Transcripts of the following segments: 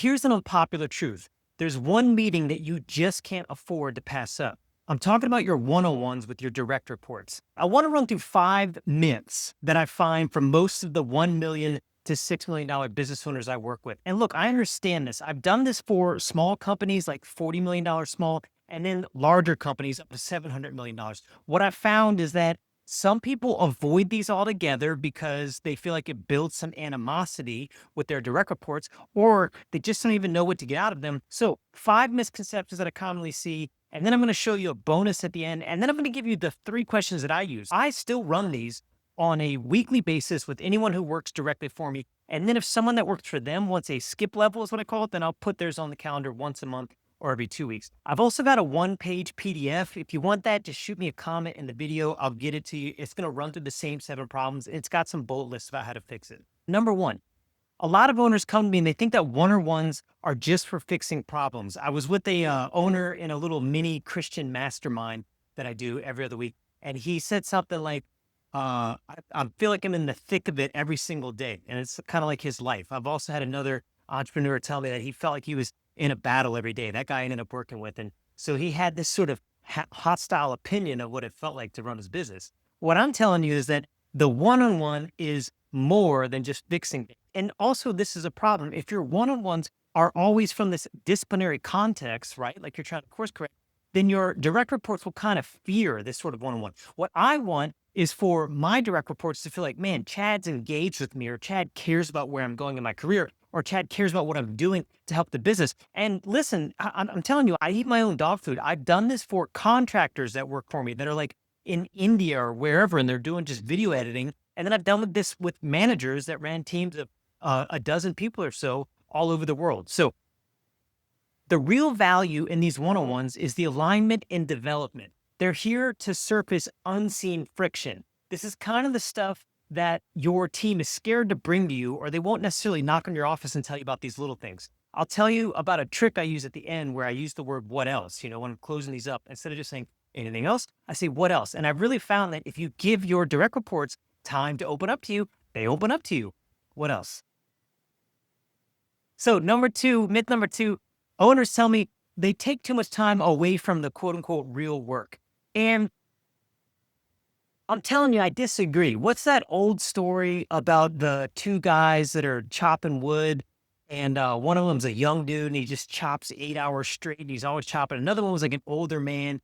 Here's an unpopular truth. There's one meeting that you just can't afford to pass up. I'm talking about your one-on-ones with your direct reports. I want to run through 5 myths that I find from most of the $1 million to $6 million business owners I work with. And look, I understand this. I've done this for small companies like $40 million small, and then larger companies up to $700 million. What I found is that some people avoid these altogether because they feel like it builds some animosity with their direct reports, or they just don't even know what to get out of them. So 5 misconceptions that I commonly see, and then I'm going to show you a bonus at the end, and then I'm going to give you the 3 questions that I use. I still run these on a weekly basis with anyone who works directly for me. And then if someone that works for them wants a skip level is what I call it, then I'll put theirs on the calendar once a month or every 2 weeks. I've also got a 1-page PDF. If you want that, just shoot me a comment in the video. I'll get it to you. It's going to run through the same 7 problems. It's got some bullet lists about how to fix it. Number 1, a lot of owners come to me and they think that one-on-ones are just for fixing problems. I was with a owner in a little mini Christian mastermind that I do every other week. And he said something like, I feel like I'm in the thick of it every single day. And it's kind of like his life. I've also had another entrepreneur tell me that he felt like he was in a battle every day. That guy I ended up working with. And so he had this sort of hostile opinion of what it felt like to run his business. What I'm telling you is that the one-on-one is more than just fixing things. And also this is a problem. If your one-on-ones are always from this disciplinary context, right? Like you're trying to course correct, then your direct reports will kind of fear this sort of one-on-one. What I want is for my direct reports to feel like, man, Chad's engaged with me, or Chad cares about where I'm going in my career, or Chad cares about what I'm doing to help the business. And listen, I'm telling you, I eat my own dog food. I've done this for contractors that work for me that are like in India or wherever, and they're doing just video editing. And then I've done this with managers that ran teams of a dozen people or so all over the world. So the real value in these one-on-ones is the alignment and development. They're here to surface unseen friction. This is kind of the stuff that your team is scared to bring to you, or they won't necessarily knock on your office and tell you about these little things. I'll tell you about a trick I use at the end where I use the word what else. When I'm closing these up, instead of just saying anything else, I say what else. And I've really found that if you give your direct reports time to open up to you, they open up to you. What else? So myth number 2, owners tell me they take too much time away from the quote unquote real work. And I'm telling you, I disagree. What's that old story about the 2 guys that are chopping wood? And one of them's a young dude and he just chops 8 hours straight. And he's always chopping. Another one was like an older man.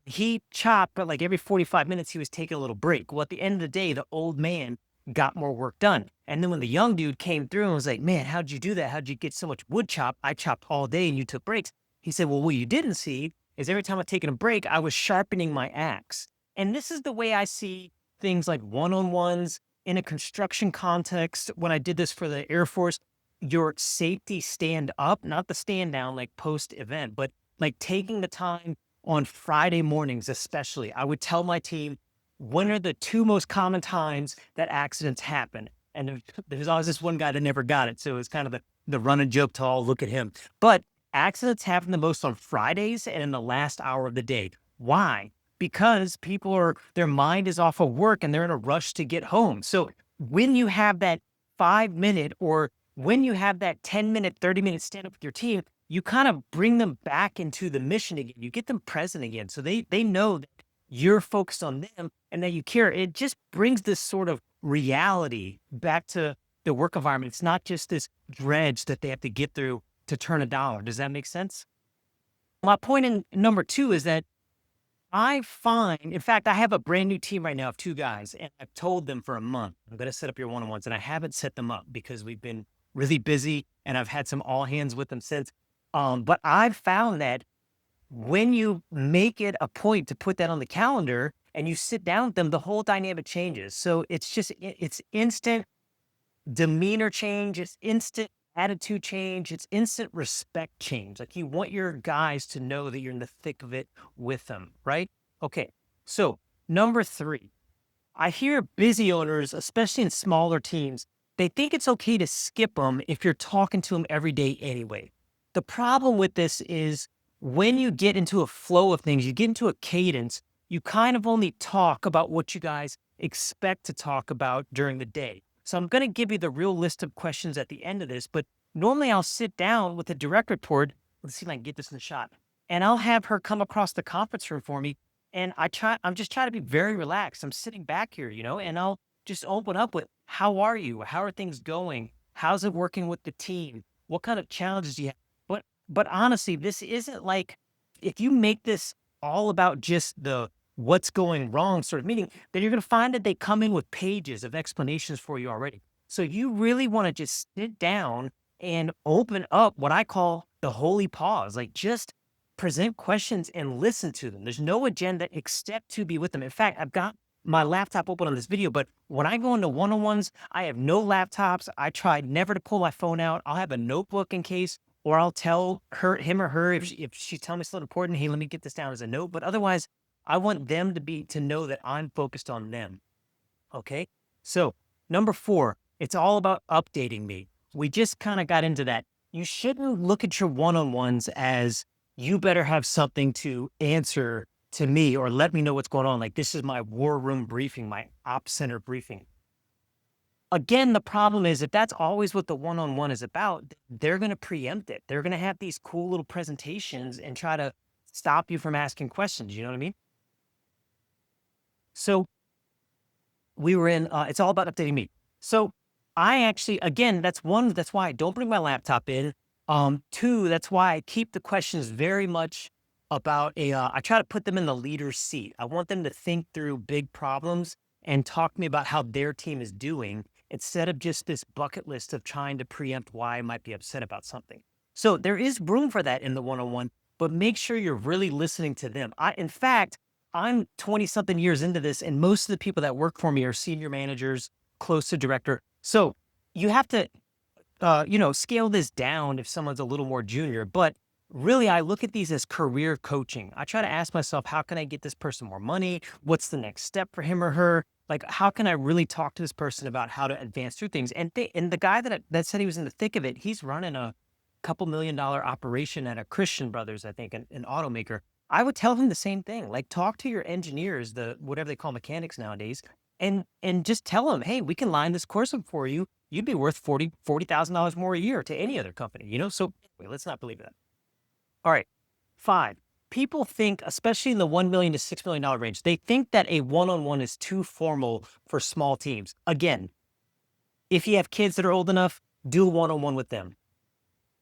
He chopped, but like every 45 minutes, he was taking a little break. Well, at the end of the day, the old man got more work done. And then when the young dude came through and was like, man, how'd you do that? How'd you get so much wood chop? I chopped all day and you took breaks. He said, well, what you didn't see is every time I've taken a break, I was sharpening my axe. And this is the way I see things like one-on-ones in a construction context. When I did this for the Air Force, your safety stand up, not the stand down like post event, but like taking the time on Friday mornings, especially, I would tell my team, when are the 2 most common times that accidents happen? And there's always this one guy that never got it. So it's kind of the running joke to all look at him. But accidents happen the most on Fridays and in the last hour of the day. Why? Because their mind is off of work and they're in a rush to get home. So when you have that 5-minute, or when you have that 10-minute, 30-minute stand up with your team, you kind of bring them back into the mission again. You get them present again. So they know that you're focused on them and that you care. It just brings this sort of reality back to the work environment. It's not just this dredge that they have to get through to turn a dollar. Does that make sense? My point in number 2 is that I find, in fact, I have a brand new team right now of 2 guys, and I've told them for a month, I'm going to set up your one-on-ones, and I haven't set them up because we've been really busy and I've had some all hands with them since. But I've found that when you make it a point to put that on the calendar and you sit down with them, the whole dynamic changes. So it's instant demeanor change. It's instant attitude change. It's instant respect change. Like you want your guys to know that you're in the thick of it with them, right? Okay. So number 3, I hear busy owners, especially in smaller teams, they think it's okay to skip them if you're talking to them every day anyway. The problem with this is when you get into a flow of things, you get into a cadence, you kind of only talk about what you guys expect to talk about during the day. So I'm going to give you the real list of questions at the end of this, but normally I'll sit down with a direct report. Let's see if I can get this in the shot. And I'll have her come across the conference room for me. And I'm just trying to be very relaxed. I'm sitting back here, and I'll just open up with, how are you? How are things going? How's it working with the team? What kind of challenges do you have? But honestly, this isn't like, if you make this all about just the what's going wrong sort of meeting, then you're going to find that they come in with pages of explanations for you already. So you really want to just sit down and open up what I call the holy pause. Like, just present questions and listen to them. There's no agenda except to be with them. In fact, I've got my laptop open on this video, but when I go into one-on-ones, I have no laptops. I try never to pull my phone out. I'll have a notebook in case, or I'll tell him or her, if she's telling me something important, hey, let me get this down as a note. But otherwise, I want them to know that I'm focused on them. Okay. So number 4, it's all about updating me. We just kind of got into that. You shouldn't look at your one-on-ones as, you better have something to answer to me or let me know what's going on. Like, this is my war room briefing, my ops center briefing. Again, the problem is, if that's always what the one-on-one is about, they're going to preempt it. They're going to have these cool little presentations and try to stop you from asking questions. You know what I mean? So we were in, it's all about updating me. So I actually, again, that's why I don't bring my laptop in. 2, that's why I keep the questions very much about I try to put them in the leader's seat. I want them to think through big problems and talk to me about how their team is doing, instead of just this bucket list of trying to preempt why I might be upset about something. So there is room for that in the one-on-one, but make sure you're really listening to them. In fact, I'm 20 something years into this, and most of the people that work for me are senior managers, close to director. So you have to, scale this down if someone's a little more junior. But really, I look at these as career coaching. I try to ask myself, how can I get this person more money? What's the next step for him or her? Like, how can I really talk to this person about how to advance through things? And the guy that said he was in the thick of it, he's running a couple $1 million operation at a Christian Brothers, I think, an automaker. I would tell him the same thing. Like, talk to your engineers, the whatever they call mechanics nowadays, and just tell them, hey, we can line this course up for you. You'd be worth $40,000 more a year to any other company, So anyway, let's not believe that. All right. 5, people think, especially in the $1 million to $6 million range, they think that a one-on-one is too formal for small teams. Again, if you have kids that are old enough, do a one-on-one with them.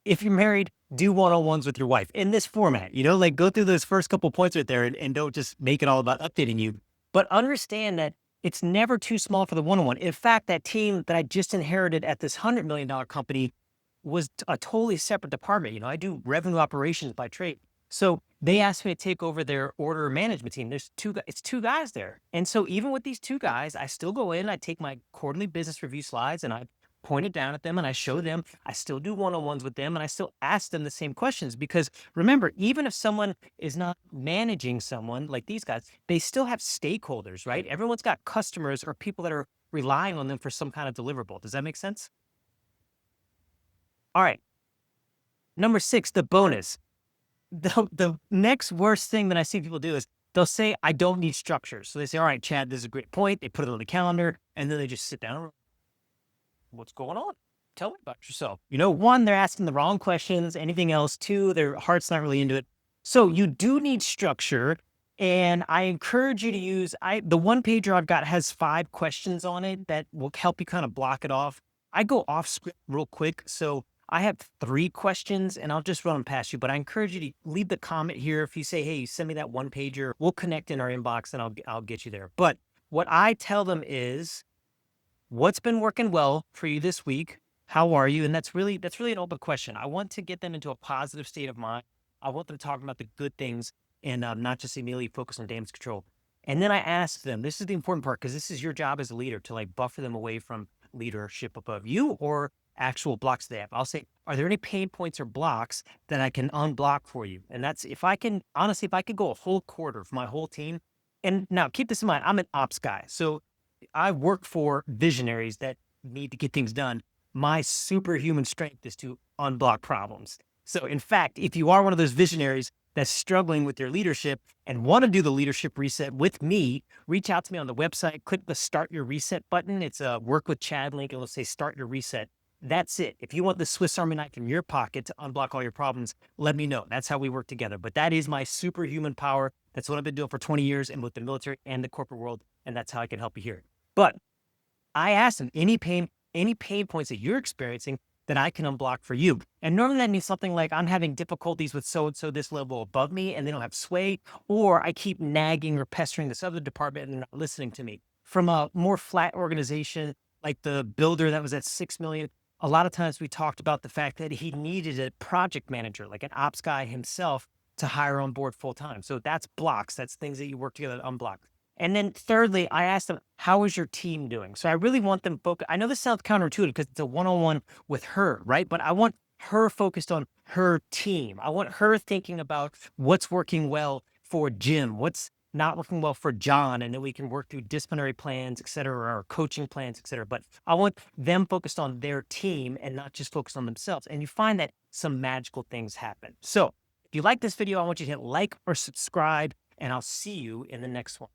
If you're married, do one-on-ones with your wife in this format, like, go through those first couple points right there, and don't just make it all about updating you. But understand that it's never too small for the one-on-one. In fact, that team that I just inherited at this $100 million company was a totally separate department. I do revenue operations by trade. So they asked me to take over their order management team. It's 2 guys there. And so even with these 2 guys, I still go in, I take my quarterly business review slides, and I point it down at them, and I show them. I still do one-on-ones with them, and I still ask them the same questions, because remember, even if someone is not managing someone like these guys, they still have stakeholders, right? Everyone's got customers or people that are relying on them for some kind of deliverable. Does that make sense? All right. Number 6, the bonus. The next worst thing that I see people do is they'll say, I don't need structure. So they say, all right, Chad, this is a great point. They put it on the calendar, and then they just sit down. What's going on? Tell me about yourself. 1, they're asking the wrong questions. Anything else? 2, their heart's not really into it. So you do need structure. And I encourage you to use, the one pager I've got has 5 questions on it that will help you kind of block it off. I go off script real quick. So I have 3 questions, and I'll just run them past you, but I encourage you to leave the comment here. If you say, hey, send me that one pager, we'll connect in our inbox, and I'll get you there. But what I tell them is, what's been working well for you this week? How are you? And that's really an open question. I want to get them into a positive state of mind. I want them talking about the good things, and not just immediately focus on damage control. And then I ask them, this is the important part, because this is your job as a leader, to like buffer them away from leadership above you or actual blocks they have. I'll say, are there any pain points or blocks that I can unblock for you? And that's, if I could go a whole quarter for my whole team. And now keep this in mind, I'm an ops guy. So I work for visionaries that need to get things done. My superhuman strength is to unblock problems. So in fact, if you are one of those visionaries that's struggling with your leadership and want to do the leadership reset with me, reach out to me on the website, click the Start Your Reset button. It's a Work with Chad link. It'll say Start Your Reset. That's it. If you want the Swiss Army knife in your pocket to unblock all your problems, let me know. That's how we work together. But that is my superhuman power. That's what I've been doing for 20 years in both the military and the corporate world. And that's how I can help you here. But I asked him any pain points that you're experiencing that I can unblock for you. And normally that means something like I'm having difficulties with so-and-so this level above me and they don't have sway, or I keep nagging or pestering this other department and they're not listening to me. From a more flat organization like the builder that was at 6 million, a lot of times we talked about the fact that he needed a project manager, like an ops guy himself, to hire on board full time. So that's blocks. That's things that you work together to unblock. And then thirdly, I asked them, how is your team doing? So I really want them focused. I know this sounds counterintuitive because it's a one-on-one with her, right? But I want her focused on her team. I want her thinking about what's working well for Jim, what's not working well for John, and then we can work through disciplinary plans, et cetera, or coaching plans, et cetera. But I want them focused on their team and not just focused on themselves. And you find that some magical things happen. So if you like this video, I want you to hit like or subscribe, and I'll see you in the next one.